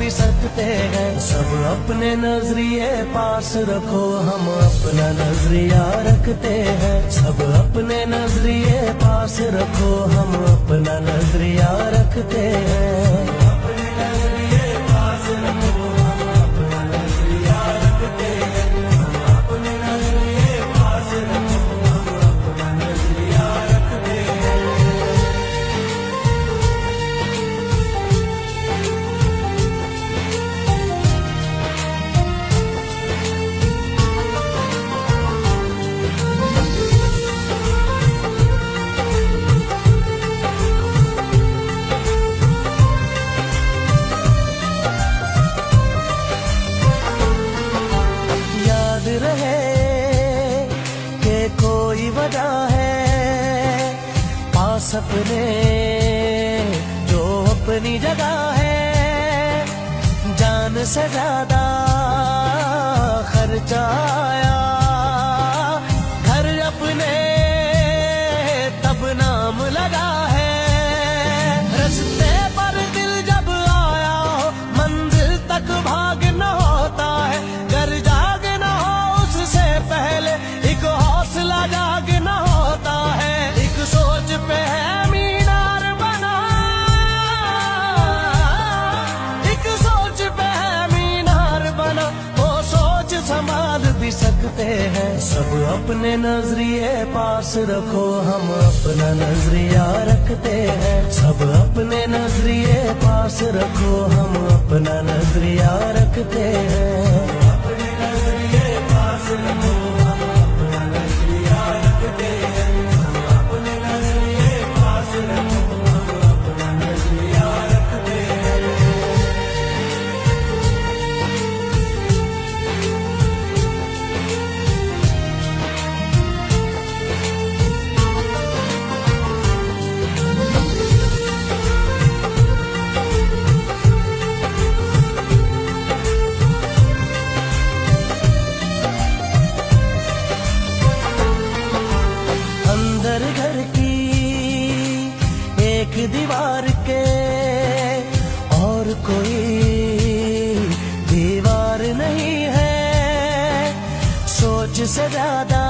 भी सकते हैं। सब अपने नजरिए पास रखो, हम अपना नजरिया रखते हैं। सब अपने नजरिए पास रखो, हम अपना नजरिया रखते हैं। अपने नजरिए पास रखो, हम अपना नजरिया रखते हैं। अपने नजरिए पास रखो, हम अपना नजरिया रखते हैं। याद रहे कि कोई वजह है पास अपने जो अपनी जगह है। जान से ज्यादा खर्चा आया घर अपने तब नाम लगा है। रस्ते पर दिल जब आया हो मंजिल तक भागना होता है। घर जागना हो उससे पहले एक हौसला जागना होता है। एक सोच पे है मीनार बना, एक सोच पे है मीनार बना। वो सोच संभाल भी सकते हैं। सब अपने नजरिए पास रखो, हम अपना नजरिया रखते हैं। सब अपने नजरिए पास रखो, हम अपना नजरिया रखते हैं। अपने नजरिए पास रखो, हम अपना नजरिया रखते हैं। अपने नजरिए पास रखो, हम अपना नजरिया रखते हैं। अंदर घर की एक दीवार के और कोई दीवार नहीं है। सोच से ज्यादा